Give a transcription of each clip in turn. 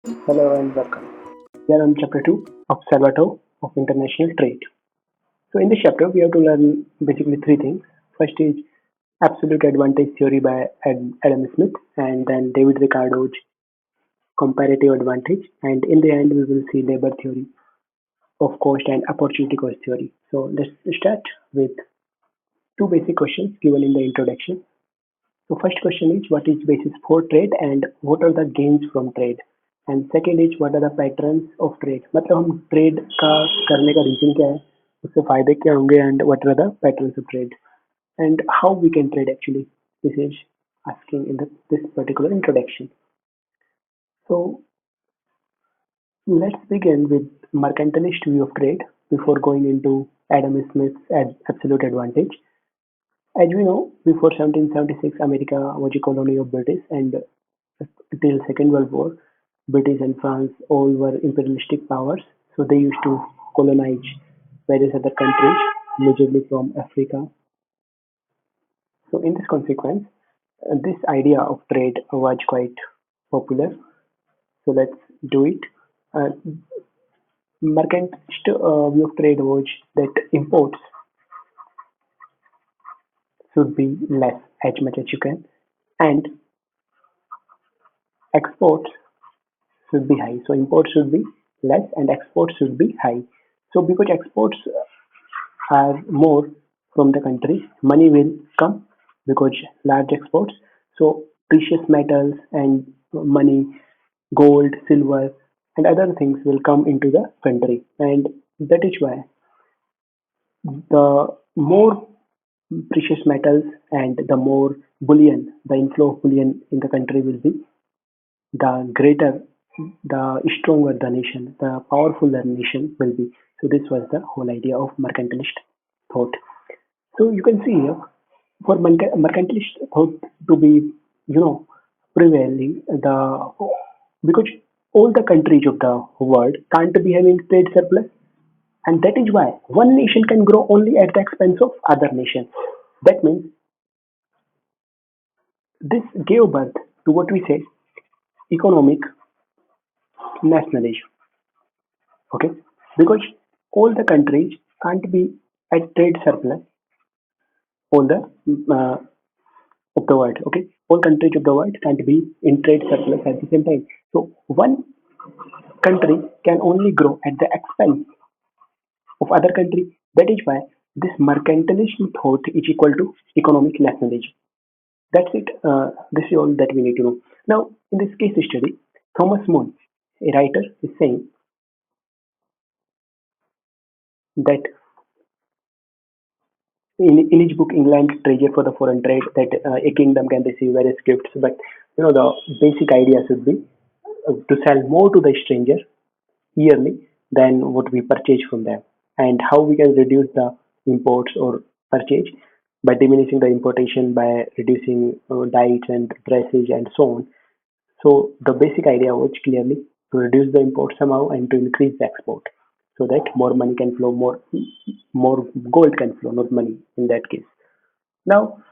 Hello and welcome. We are on chapter 2 of Salvatore of International Trade. So in this chapter we have to learn basically three things. First is absolute advantage theory by Adam Smith, and then David Ricardo's comparative advantage, and in the end we will see labor theory of cost and opportunity cost theory. So let's start with two basic questions given in the introduction. So first question is what is basis for trade and what are the gains from trade, and second is what are the patterns of trade, मतलब हम trade का करने का reason क्या है, उससे फायदे क्या होंगे and what are the patterns of trade and how we can trade actually. This is asking in this particular introduction. So let's begin with mercantilist view of trade before going into Adam Smith's absolute advantage. As we know, before 1776, America was a colony of British, and till Second World War, British and France all were imperialistic powers. So they used to colonize various other countries, majorly from Africa. So in this consequence, this idea of trade was quite popular. So let's do it. Uh, Mercantilist view of trade was that imports should be less as much as you can, and exports should be high. So imports should be less and exports should be high. So because exports are more from the country, money will come because large exports. So precious metals and money, gold, silver, and other things will come into the country, and that is why the more precious metals and the more bullion, the inflow of bullion in the country will be, the greater, the stronger the nation, the powerful the nation will be. So this was the whole idea of mercantilist thought. So you can see here, for mercantilist thought to be, prevailing, the because all the countries of the world can't be having trade surplus, and that is why one nation can grow only at the expense of other nation. That means this gave birth to what we say economic nationalism. Okay, because all the countries can't be at trade surplus, all the uh, of the world. Okay, all countries of the world can't be in trade surplus at the same time. So one country can only grow at the expense of other country. That is why this mercantilism thought is equal to economic nationalism. That's it. This is all that we need to know. Now, in this case study, Thomas More, a writer, is saying that in his book England Treasure for the Foreign Trade, that a kingdom can receive various gifts, but the basic idea should be to sell more to the stranger yearly than what we purchase from them, and how we can reduce the imports or purchase by diminishing the importation, by reducing diets and dresses and so on. So the basic idea was clearly to reduce the import somehow and to increase the export, so that more money can flow, more gold can flow, not money in that case. Now,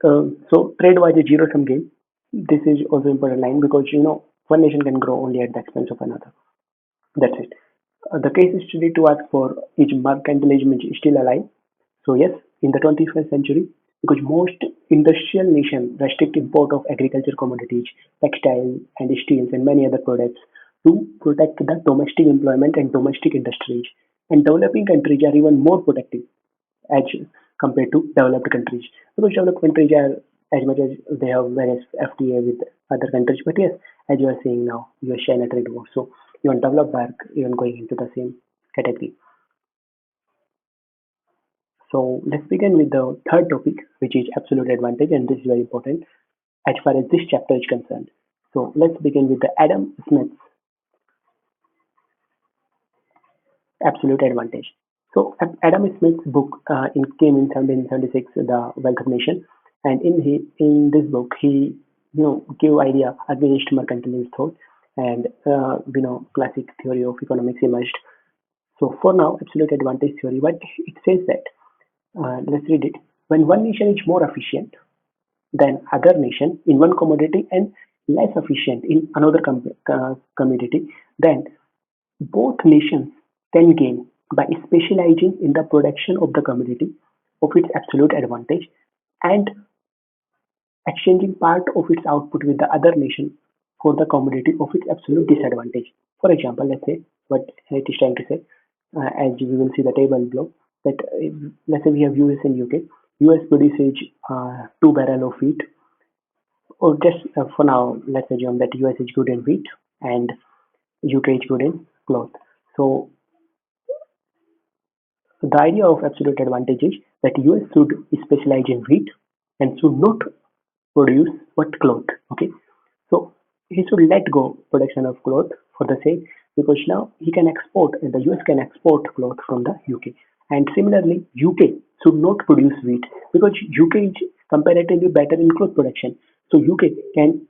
so trade was a zero sum game. This is also important line because one nation can grow only at the expense of another. That's it. The case study to ask for is mercantilism is still alive. So yes, in the 21st century, because most industrial nations restrict import of agriculture commodities, textiles and steels and many other products to protect the domestic employment and domestic industries. And developing countries are even more protective as compared to developed countries. Because developed countries are, as much as they have various FTA with other countries, but yes, as you are saying now, US-China trade war. So even developed are even going into the same category. So let's begin with the third topic, which is absolute advantage, and this is very important as far as this chapter is concerned. So let's begin with the Adam Smith's absolute advantage. So Adam Smith's book came in 1776, The Wealth of Nation, and in this book he gave idea against mercantilist thought, and classic theory of economics emerged. So for now, absolute advantage theory, but it says that, let's read it. When one nation is more efficient than other nation in one commodity and less efficient in another commodity, then both nations can gain by specializing in the production of the commodity of its absolute advantage and exchanging part of its output with the other nation for the commodity of its absolute disadvantage. For example, let's say what it is trying to say, as we will see the table below, that let's say we have US and UK. US produces 2 barrel of wheat, or just for now, let's assume that US is good in wheat and UK is good in cloth. So the idea of absolute advantage is that US should specialize in wheat and should not produce what cloth. Okay, so he should let go production of cloth for the sake, because now he can export, and the US can export cloth from the UK. And similarly, UK should not produce wheat because UK is comparatively better in cloth production. So UK can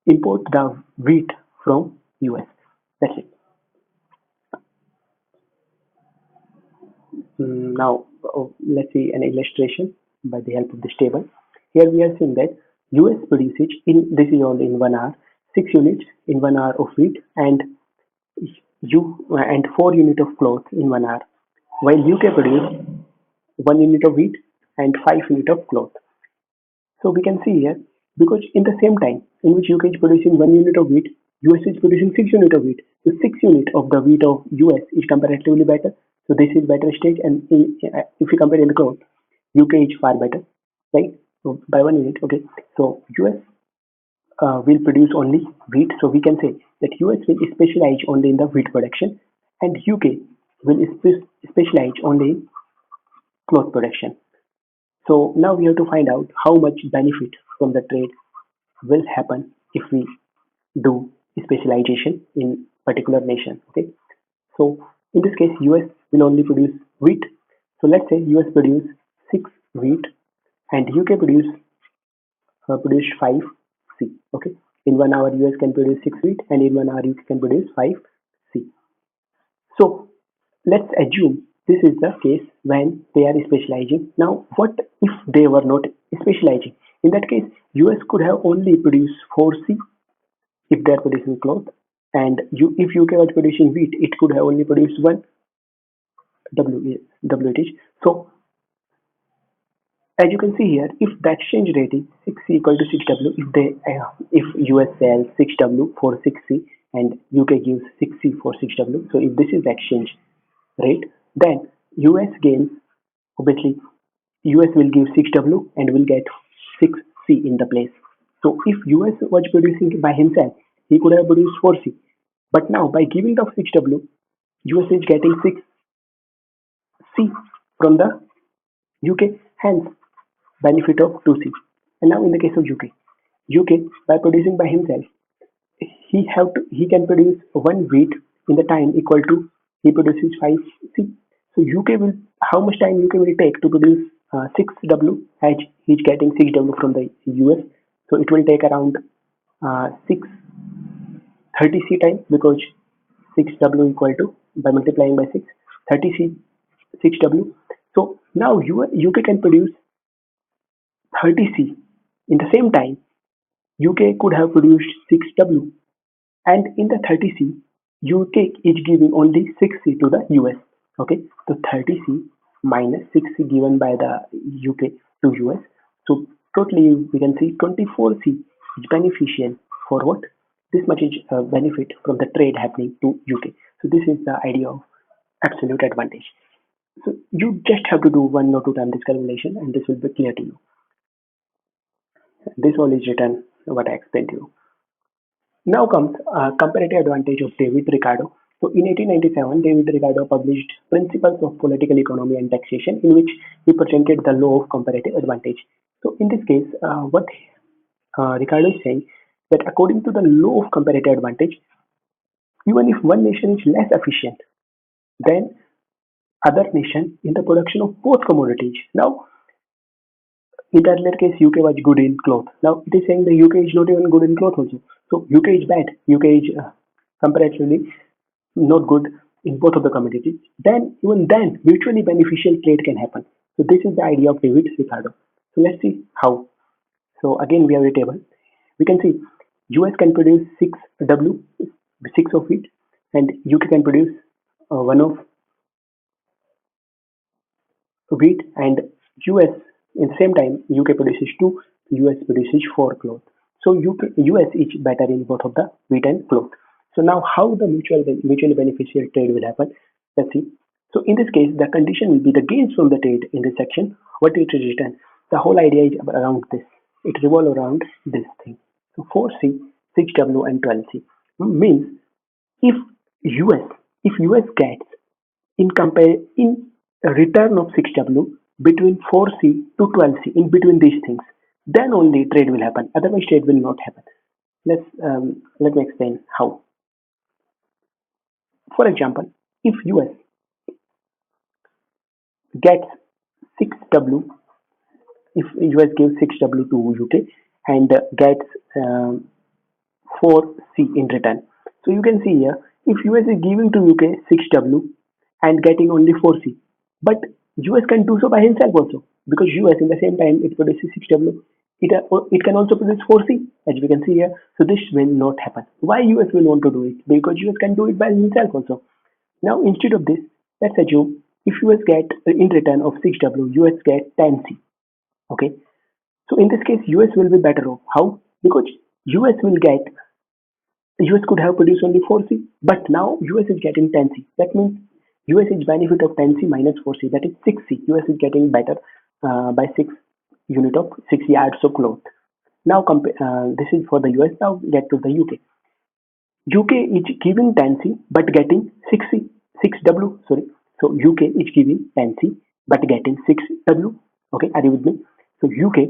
import the wheat from US. That's it. Now, let's see an illustration by the help of this table. Here we are seeing that US produces in this is only in 1 hour 6 units in 1 hour of wheat and and 4 units of cloth in 1 hour, while UK produce 1 unit of wheat and 5 units of cloth. So we can see here, because in the same time in which UK is producing 1 unit of wheat, US is producing 6 units of wheat. The 6 unit of the wheat of US is comparatively better. So this is better stage, and if you compare in the cloth, UK is far better, right? So by 1 unit, okay. So US will produce only wheat. So we can say that US will specialize only in the wheat production, and UK will specialize only in cloth production. So now we have to find out how much benefit from the trade will happen if we do specialization in particular nation. Okay. So in this case, US will only produce wheat. So let's say US produce 6 wheat and UK produce 5 C. Okay. In 1 hour, US can produce 6 wheat, and in 1 hour, UK can produce 5 C. So let's assume this is the case when they are specializing. Now, what if they were not specializing? In that case, US could have only produced 4C if they are producing cloth, and if UK was producing wheat, it could have only produced one W it is. So as you can see here, if the exchange rate is 6C equal to 6W, if US sells 6W for 6C and UK gives 6C for 6W, so if this is the exchange rate, then US gains, obviously US will give 6W and will get 6C in the place. So if US was producing by himself, he could have produced 4C. But now by giving the 6W, US is getting 6C from the UK, hence benefit of 2C. And now in the case of UK by producing by himself, he can produce one wheat in the time equal to he produces 5C. So UK will, how much time UK will take to produce 6W, as he's getting 6W from the US. So it will take around 630C time, because 6W equal to, by multiplying by 6, 30C 6W. So now UK can produce 30C. In the same time, UK could have produced 6W, and in the 30C, UK is giving only 6C to the US. Okay, so 30C minus 6C given by the UK to US. So totally we can see 24C is beneficial for what? This much is benefit from the trade happening to UK. So this is the idea of absolute advantage. So you just have to do 1 or 2 times this calculation, and this will be clear to you. This all is written what I explained to you. Now comes comparative advantage of David Ricardo. So in 1897, David Ricardo published Principles of Political Economy and Taxation, in which he presented the law of comparative advantage. So in this case, what Ricardo is saying, that according to the law of comparative advantage, even if one nation is less efficient than other nation in the production of both commodities. Now, in the earlier case, UK was good in cloth. Now it is saying the UK is not even good in cloth also. So UK is bad. UK is comparatively not good in both of the commodities. Then even then, mutually beneficial trade can happen. So this is the idea of David Ricardo. So let's see how. So again, we have a table. We can see US can produce 6W, 6 of it, and UK can produce 1 of wheat, and US in the same time UK produces 2, US produces 4 cloth. So US is better in both of the wheat and cloth. So now how the mutually beneficial trade will happen? Let's see. So in this case, the condition will be the gains from the trade in this section, what it is written. The whole idea is around this. It revolves around this thing. So 4C, 6W, and 12C means if US if US gets in a return of 6W between 4C to 12C, in between these things, then only trade will happen. Otherwise, trade will not happen. Let me explain how. For example, if US gets 6W, if US gives 6W to UK and gets 4C in return. So you can see here, if US is giving to UK 6W and getting only 4C, but US can do so by himself also, because US in the same time it produces 6W, it can also produce 4C, as we can see here. So this will not happen. Why US will want to do it? Because US can do it by himself also. Now instead of this, let's assume if US get in return of 6W, US get 10C. Okay. So in this case, US will be better off. How? Because US will get US could have produced only 4C, but now US is getting 10C. That means US is benefit of 10C minus 4C, that is 6C. US is getting better by 6 unit of 6 yards of cloth. Now this is for the US. Now get to the UK. UK is giving 10C but getting 6C, 6W. Sorry. So UK is giving 10C but getting 6W. Okay, are you with me? So UK,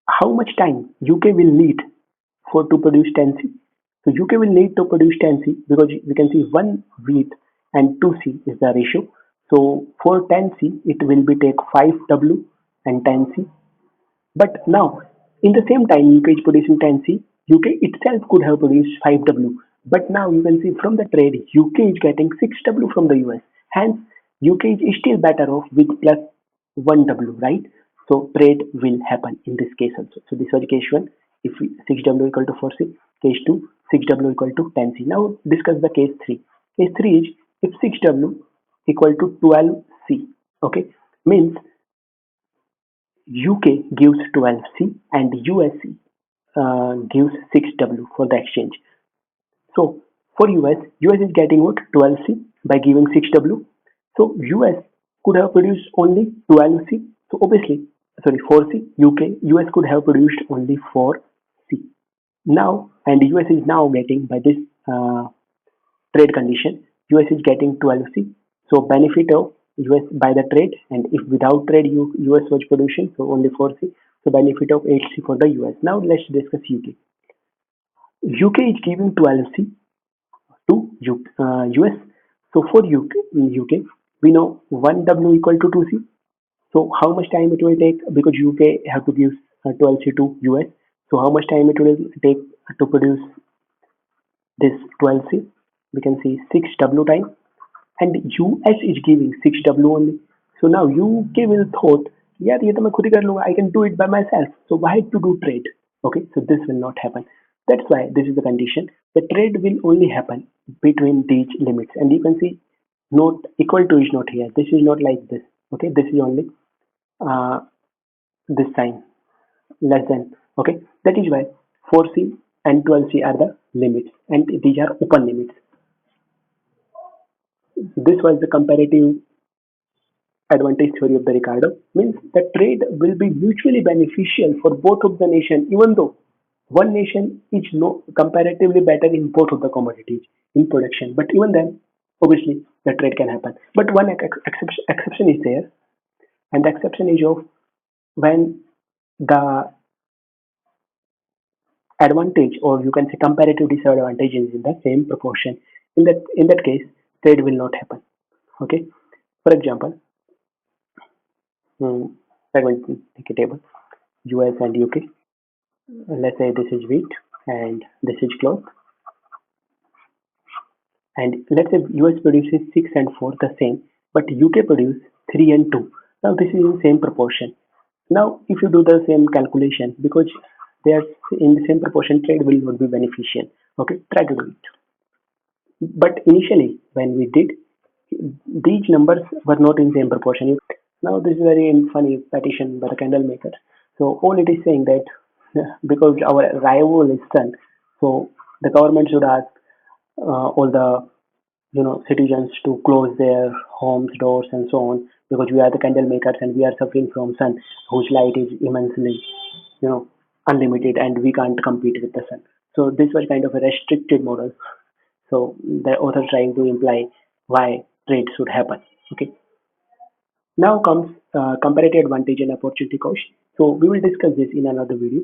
how much time UK will need for to produce 10C? So UK will need to produce 10C because we can see 1 wheat and 2C is the ratio. So for 10C, it will be take 5W and 10C. But now, in the same time UK is producing 10C, UK itself could have produced 5W. But now you can see from the trade, UK is getting 6W from the US. Hence, UK is still better off with plus 1W, right? So trade will happen in this case also. So this was case 1. If 6W equal to 4C, case 2, 6W equal to 10C. Now discuss the case 3. Case 3 is if 6W equal to 12C. Okay, means UK gives 12C and US gives 6W for the exchange. So for US is getting what 12C by giving 6W. So US could have produced only 12C. So obviously, sorry, 4C. US could have produced only 4C. Now, and US is now getting by this trade condition, US is getting 12C. So benefit of US by the trade, and if without trade US was producing, so only 4C. So benefit of 8C for the US. Now let's discuss UK. UK is giving 12C to US. So for UK, we know 1W equal to 2C. So how much time it will take? Because UK have to give 12C to US. So how much time it will take to produce this 12C? We can see 6W time, and US is giving 6W only. So now UK will thought, yeah, ये तो मैं खुद ही कर लूँगा. I can do it by myself. So why to do trade? Okay, so this will not happen. That's why this is the condition. The trade will only happen between these limits, and you can see not equal to is not here. This is not like this. Okay, this is only uh, this sign less than. Okay, that is why 4C and 12C are the limits, and these are open limits. This was the comparative advantage theory of the Ricardo. Means the trade will be mutually beneficial for both of the nation, even though one nation is no comparatively better in both of the commodities in production. But even then, obviously, the trade can happen. But one exception is there, and the exception is of when the advantage, or you can say comparative disadvantage, is in the same proportion. In that case, trade will not happen. Okay. For example, I'm going to take a table: US and UK. Let's say this is wheat and this is cloth, and let's say US produces 6 and 4 the same, but UK produce 3 and 2. Now this is in same proportion. Now if you do the same calculation, because there's in the same proportion, trade will not be beneficial. Okay, try to do it. But initially, when we did, these numbers were not in same proportion. Now this is very funny petition by the candle makers. So all it is saying that because our rival is sun, so the government should ask all the citizens to close their homes, doors, and so on, because we are the candle makers and we are suffering from sun, whose light is immensely you know unlimited, and we can't compete with the sun. So this was kind of a restricted model. So the author trying to imply why trade should happen. Okay. Now comes comparative advantage and opportunity cost. So we will discuss this in another video.